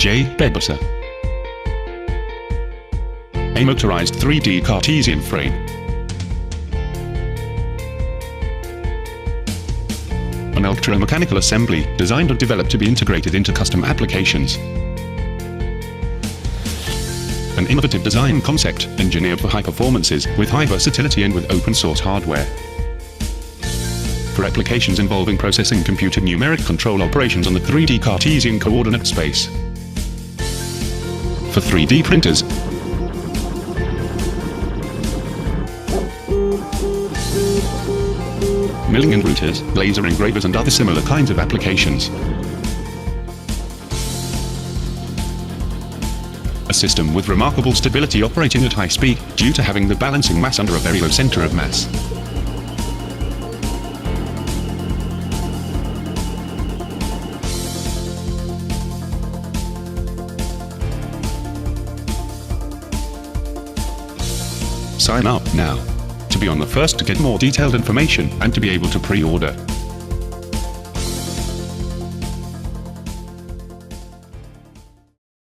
jbarbosa. A motorized 3D Cartesian frame. An electro-mechanical assembly designed and developed to be integrated into custom applications. An innovative design concept engineered for high performances with high versatility and with open source hardware. For applications involving processing computed numeric control operations on the 3D Cartesian coordinate space. For 3D printers. Milling and routers, laser engravers and other similar kinds of applications. A system with remarkable stability operating at high speed due to having the balancing mass under a very low center of mass. Sign up now to be on the first to get more detailed information and to be able to pre-order.